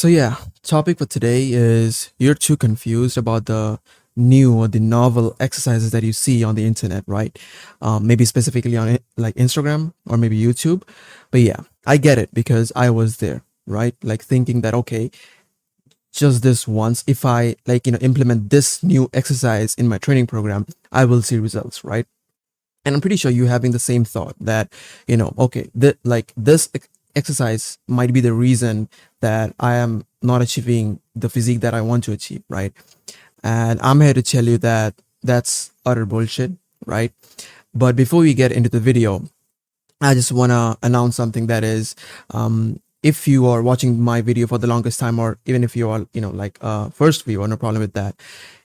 So yeah, topic for today is you're too confused about the new or the novel exercises that you see on the internet, right? Maybe specifically on like Instagram or maybe YouTube. But yeah, I get it because I was there, right? Like thinking that okay, just this once, if I implement this new exercise in my training program, I will see results, right? And I'm pretty sure you having the same thought that okay, this exercise might be the reason that I am not achieving the physique that I want to achieve, right? And I'm here to tell you that that's utter bullshit, right? But before we get into the video, I just want to announce something that is, if you are watching my video for the longest time, or even if you are, first viewer, no problem with that.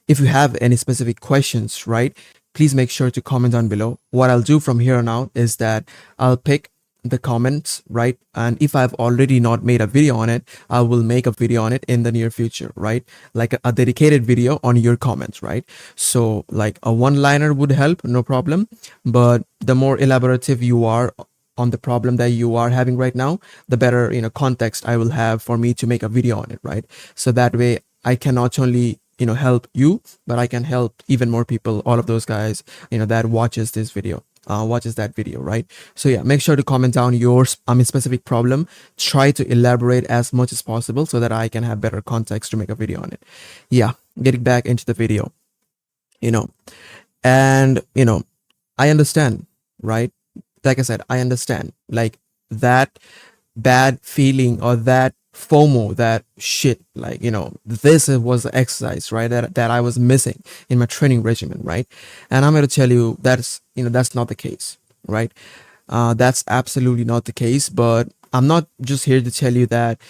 If you have any specific questions, right, please make sure to comment down below. What I'll do from here on out is that I'll pick the comments, right? And if I've already not made a video on it, I will make a video on it in the near future, right? Like a dedicated video on your comments, right? So like a one-liner would help, no problem. But the more elaborative you are on the problem that you are having right now, the better, context I will have for me to make a video on it, right? So that way I can not only help you, but I can help even more people, all of those guys that watches this video, watches that video, right? So yeah, make sure to comment down your specific problem. Try to elaborate as much as possible so that I can have better context to make a video on it. Yeah, getting back into the video, you know and I understand, right? Like I said, I understand like that bad feeling or that FOMO, that shit, like this was the exercise, right, that I was missing in my training regimen, right? And I'm going to tell you that's not the case, right? That's absolutely not the case. But I'm not just here to tell you that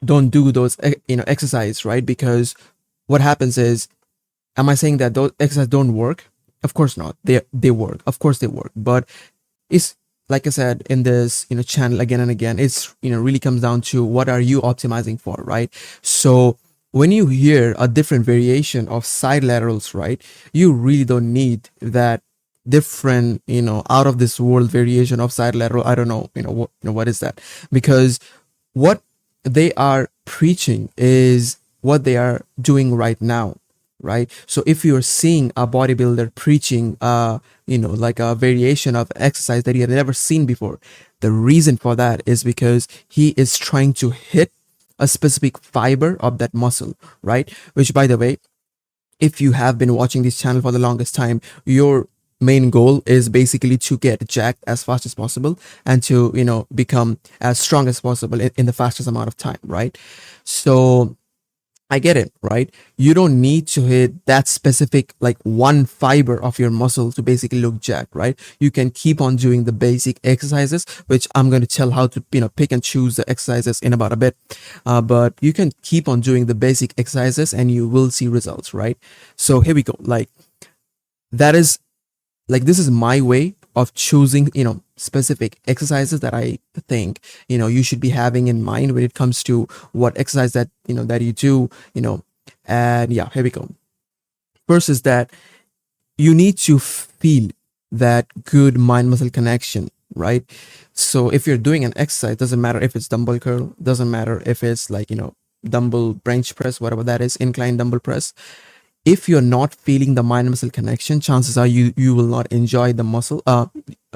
don't do those exercise, right? Because what happens is, am I saying that those exercises don't work? Of course not. They work, of course they work. But it's like I said in this channel again and again, it's really comes down to what are you optimizing for, right? So when you hear a different variation of side laterals, right, you really don't need that different out of this world variation of side lateral. I don't know what is that, because what they are preaching is what they are doing right now, right? So if you're seeing a bodybuilder preaching like a variation of exercise that you have never seen before, the reason for that is because he is trying to hit a specific fiber of that muscle, right? Which, by the way, if you have been watching this channel for the longest time, your main goal is basically to get jacked as fast as possible and to become as strong as possible in the fastest amount of time, right? So I get it, right? You don't need to hit that specific like one fiber of your muscle to basically look jacked, right? You can keep on doing the basic exercises, which I'm going to tell how to pick and choose the exercises in about a bit. But you can keep on doing the basic exercises and you will see results, right? So here we go. Like that is like, this is my way of choosing specific exercises that I think you should be having in mind when it comes to what exercise that that you do. And yeah, here we go. First is that you need to feel that good mind muscle connection, right? So if you're doing an exercise, doesn't matter if it's dumbbell curl, doesn't matter if it's like dumbbell bench press, whatever that is, incline dumbbell press. If you're not feeling the mind muscle connection, chances are you will not enjoy the muscle,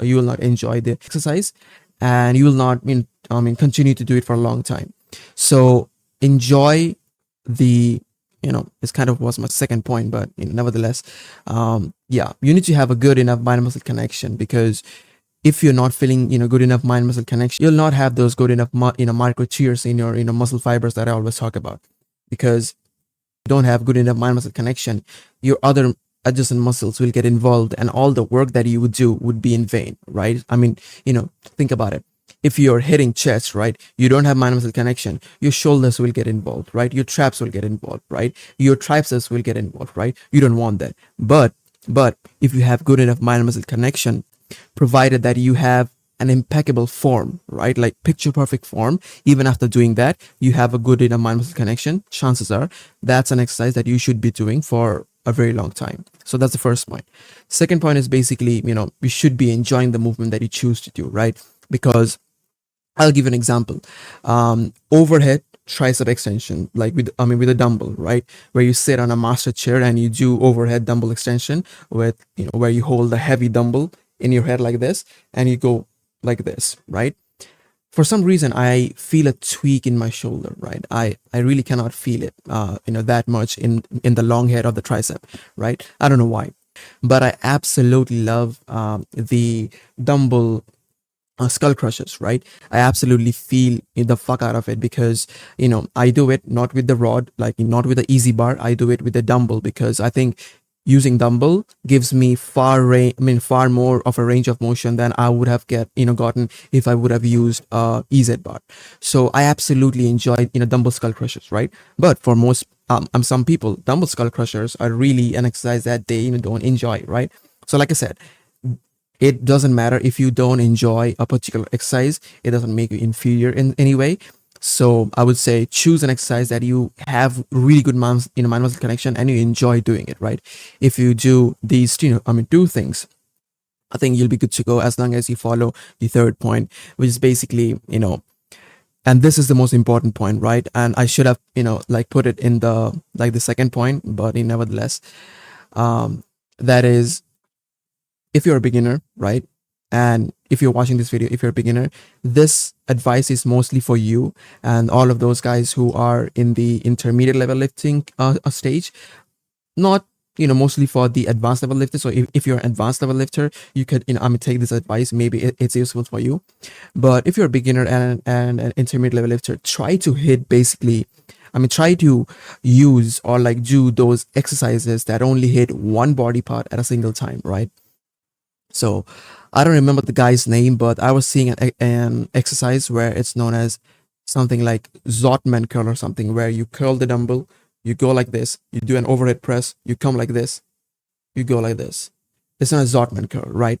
you will not enjoy the exercise, and you will not continue to do it for a long time. So enjoy the this kind of was my second point, but nevertheless, yeah, you need to have a good enough mind muscle connection, because if you're not feeling good enough mind muscle connection, you'll not have those good enough micro tears in your muscle fibers that I always talk about. Because don't have good enough mind muscle connection, your other adjacent muscles will get involved and all the work that you would do would be in vain, right? I mean, think about it. If you're hitting chest, right, you don't have mind muscle connection, your shoulders will get involved, right? Your traps will get involved, right? Your triceps will get involved, right? You don't want that. But if you have good enough mind muscle connection, provided that you have an impeccable form, right? Like picture perfect form. Even after doing that, you have a good enough mind muscle connection. Chances are that's an exercise that you should be doing for a very long time. So that's the first point. Second point is basically, you should be enjoying the movement that you choose to do, right? Because I'll give you an example. Overhead tricep extension, like with a dumbbell, right? Where you sit on a master chair and you do overhead dumbbell extension with, where you hold the heavy dumbbell in your head like this and you go like this, right? For some reason, I feel a tweak in my shoulder, right? I really cannot feel it, that much in the long head of the tricep, right? I don't know why, but I absolutely love the dumbbell skull crushes, right? I absolutely feel the fuck out of it because, I do it not with the rod, like not with the easy bar. I do it with the dumbbell because I think using dumbbell gives me far more of a range of motion than I would have gotten if I would have used EZ bar. So I absolutely enjoy, dumbbell skull crushers, right? But for most some people, dumbbell skull crushers are really an exercise that they don't enjoy, right? So like I said, it doesn't matter if you don't enjoy a particular exercise. It doesn't make you inferior in any way. So I would say choose an exercise that you have really good mind muscle connection and you enjoy doing it, right? If you do these two things, I think you'll be good to go, as long as you follow the third point, which is basically, and this is the most important point, right? And I should have, like put it in the second point, but nevertheless, that is, if you're a beginner, right? And if you're watching this video, if you're a beginner, this advice is mostly for you and all of those guys who are in the intermediate level lifting stage, not, mostly for the advanced level lifter. So if you're an advanced level lifter, you could, take this advice. Maybe it's useful for you. But if you're a beginner and an intermediate level lifter, try to hit basically, try to use or like do those exercises that only hit one body part at a single time, right? So I don't remember the guy's name, but I was seeing an exercise where it's known as something like Zotman curl or something, where you curl the dumbbell, you go like this, you do an overhead press, you come like this, you go like this. It's not a Zotman curl, right?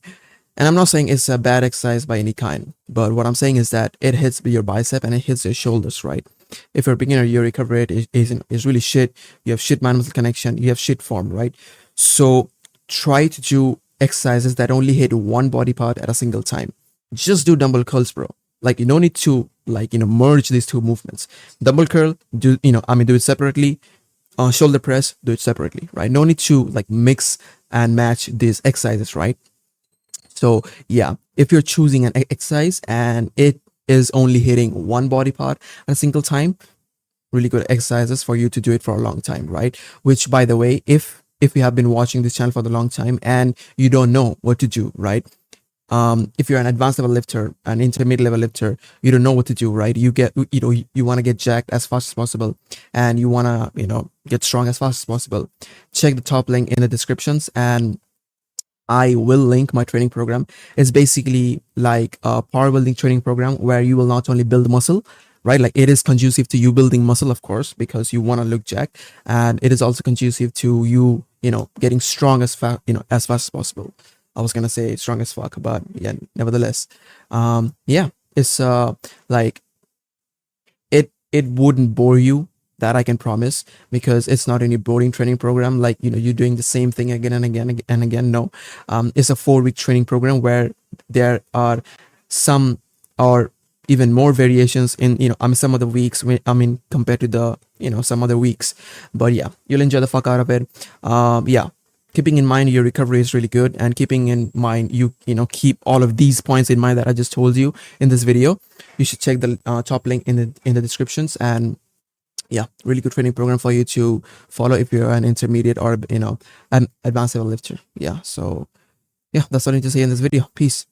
And I'm not saying it's a bad exercise by any kind, but what I'm saying is that it hits your bicep and it hits your shoulders, right? If you're a beginner, your recovery rate is really shit. You have shit mind muscle connection, you have shit form, right? So try to do exercises that only hit one body part at a single time. Just do dumbbell curls, bro. Like, you don't need to merge these two movements. Dumbbell curl, do it separately. Shoulder press, do it separately, right? No need to like mix and match these exercises, right? So yeah, if you're choosing an exercise and it is only hitting one body part at a single time, really good exercises for you to do it for a long time, right? Which, by the way, if you have been watching this channel for the long time and you don't know what to do, right? If you're an advanced level lifter, an intermediate level lifter, you don't know what to do, right? You want to get jacked as fast as possible and you want to, get strong as fast as possible. Check the top link in the descriptions and I will link my training program. It's basically like a power building training program where you will not only build muscle, right? Like, it is conducive to you building muscle, of course, because you want to look jacked, and it is also conducive to you, getting strong as fast as possible. I was gonna say strong as fuck, but yeah, nevertheless, yeah, it's like it wouldn't bore you. That I can promise, because it's not any boring training program like you're doing the same thing again and again and again. No, it's a 4-week training program where there are some or even more variations in some of the weeks compared to the some other weeks. But yeah, you'll enjoy the fuck out of it. Yeah, keeping in mind your recovery is really good, and keeping in mind you keep all of these points in mind that I just told you in this video. You should check the top link in the descriptions. And yeah, really good training program for you to follow if you're an intermediate or an advanced level lifter. Yeah, so yeah, that's all I need to say in this video. Peace.